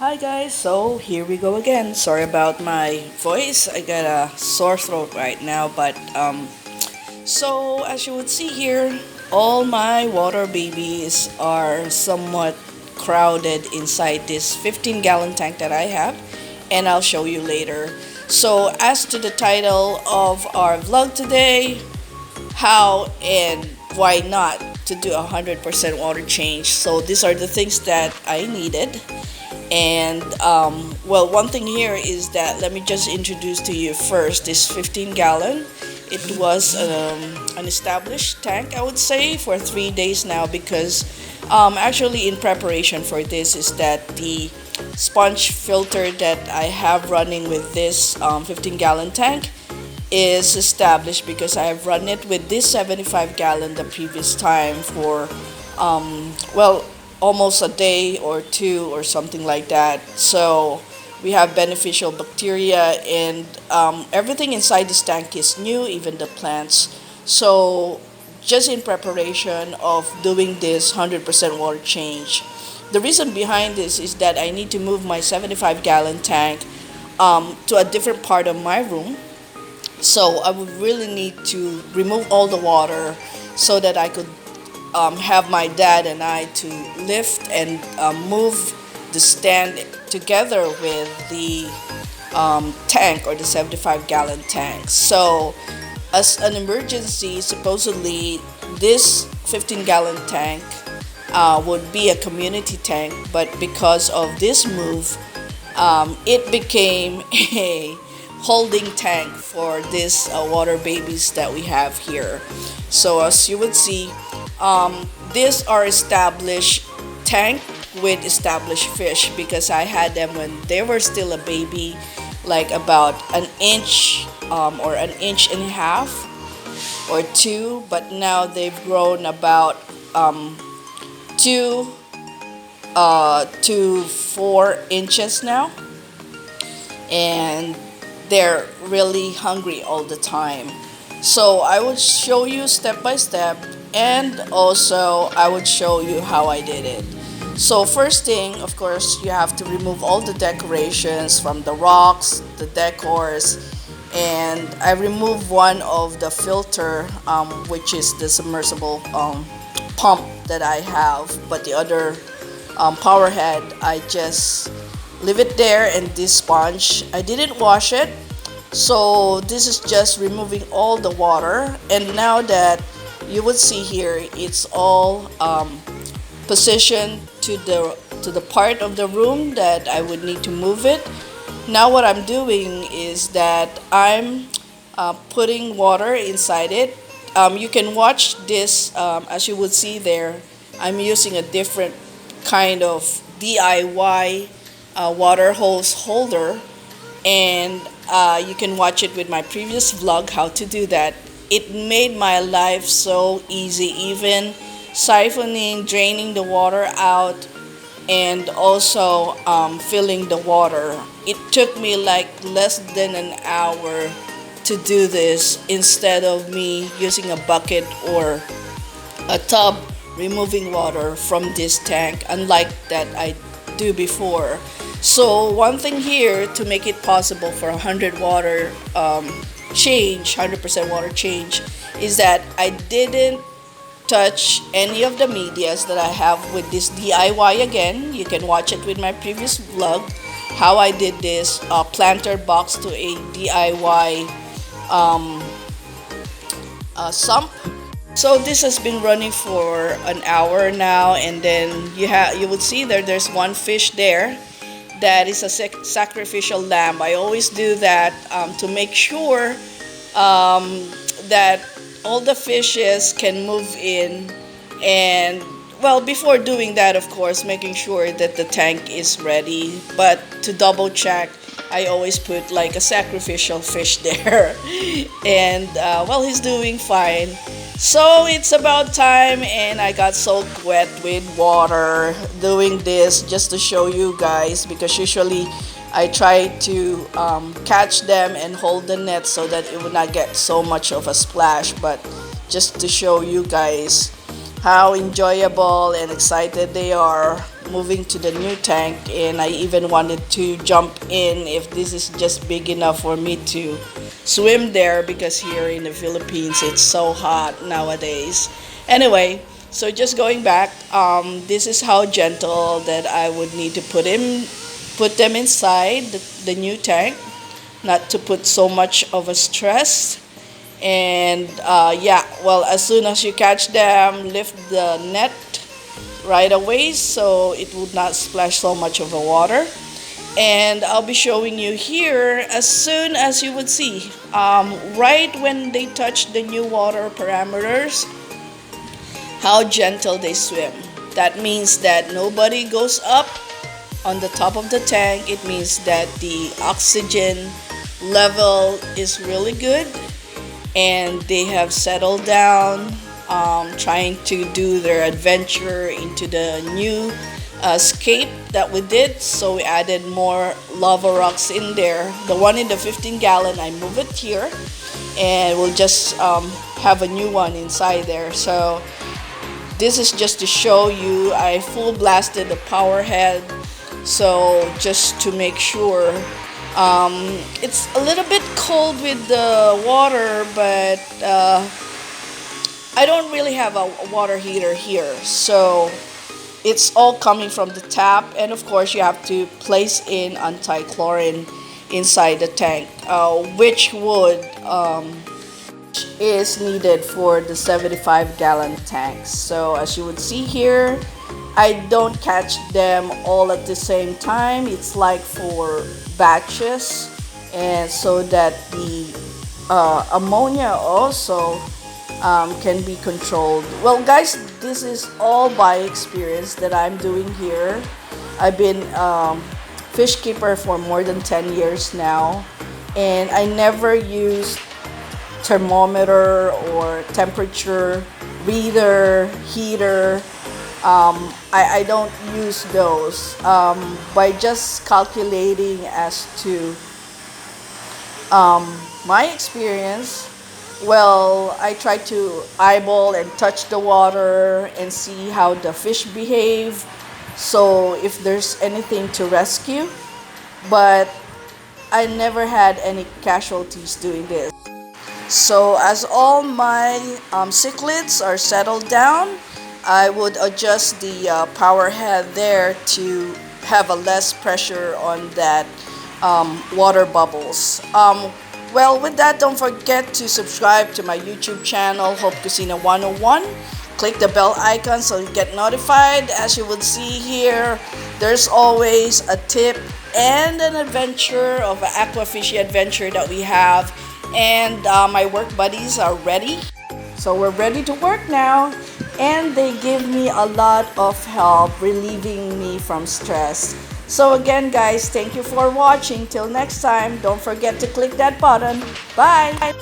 Hi guys, so here we go again. Sorry about my voice. I got a sore throat right now, but so as you would see here, all my water babies are somewhat crowded inside this 15-gallon tank that I have, and I'll show you later. So as to the title of our vlog today, how and why not to do 100% water change. So these are the things that I needed. And well, one thing here is that let me just introduce to you first this 15-gallon. It was an established tank, I would say, for 3 days now because actually in preparation for this is that the sponge filter that I have running with this 15-gallon tank is established because I have run it with this 75-gallon the previous time for well, almost a day or two or something like that. So we have beneficial bacteria, and everything inside this tank is new, even the plants. So just in preparation of doing this 100% water change. The reason behind this is that I need to move my 75-gallon tank to a different part of my room. So I would really need to remove all the water so that I could have my dad and I to lift and move the stand together with the tank, or the 75-gallon tank. So as an emergency, supposedly this 15-gallon tank would be a community tank, but because of this move, it became a holding tank for these water babies that we have here. So as you would see, these are established tank with established fish because I had them when they were still a baby, like about an inch or an inch and a half or two, but now they've grown about two to 4 inches now, and they're really hungry all the time. So I would show you step by step, and also I would show you how I did it. So first thing, of course, you have to remove all the decorations from the rocks, the decors, and I removed one of the filter, which is the submersible pump that I have, but the other power head, I just leave it there. And this sponge, I didn't wash it, so this is just removing all the water. And now that you would see here, it's all positioned to the part of the room that I would need to move it. Now what I'm doing is that I'm putting water inside it. You can watch this, as you would see there, I'm using a different kind of DIY water hose holder, and you can watch it with my previous vlog how to do that. It made my life so easy, even siphoning, draining the water out, and also filling the water. It took me like less than an hour to do this instead of me using a bucket or a tub removing water from this tank, unlike that I do before. So one thing here to make it possible for 100% water change is that I didn't touch any of the medias that I have with this DIY. Again, you can watch it with my previous vlog how I did this planter box to a DIY sump. So this has been running for an hour now, and then you would see there's one fish there that is a sacrificial lamb. I always do that to make sure that all the fishes can move in. And well, before doing that, of course, making sure that the tank is ready. But to double check, I always put like a sacrificial fish there. And well, he's doing fine. So it's about time, and I got soaked wet with water doing this just to show you guys, because usually I try to catch them and hold the net so that it would not get so much of a splash, but just to show you guys how enjoyable and excited they are moving to the new tank, and I even wanted to jump in if this is just big enough for me to swim there, because here in the Philippines it's so hot nowadays. Anyway, so just going back, this is how gentle that I would need to put them inside the new tank, not to put so much of a stress. And yeah, well, as soon as you catch them, lift the net right away so it would not splash so much of the water. And I'll be showing you here as soon as you would see, right when they touch the new water parameters, how gentle they swim. That means that nobody goes up on the top of the tank. It means that the oxygen level is really good and they have settled down, trying to do their adventure into the new escape that we did. So we added more lava rocks in there. The one in the 15-gallon, I move it here, and we'll just have a new one inside there. So this is just to show you, I full blasted the power head, so just to make sure. It's a little bit cold with the water, but I don't really have a water heater here, so it's all coming from the tap. And of course you have to place in anti-chlorine inside the tank, which is needed for the 75-gallon tanks. So as you would see here, I don't catch them all at the same time. It's like for batches, and so that the ammonia also can be controlled. Well guys, this is all by experience that I'm doing here. I've been fish keeper for more than 10 years now, and I never used thermometer or temperature reader, heater. I don't use those. By just calculating as to my experience, well, I try to eyeball and touch the water and see how the fish behave, so if there's anything to rescue. But I never had any casualties doing this. So as all my cichlids are settled down, I would adjust the power head there to have a less pressure on that water bubbles. Well, with that, don't forget to subscribe to my YouTube channel, Hope Cucina 101. Click the bell icon so you get notified. As you would see here, there's always a tip and an adventure of an Aqua Fishy adventure that we have. And my work buddies are ready. So we're ready to work now. And they give me a lot of help relieving me from stress. So again guys, thank you for watching. Till next time, don't forget to click that button. Bye!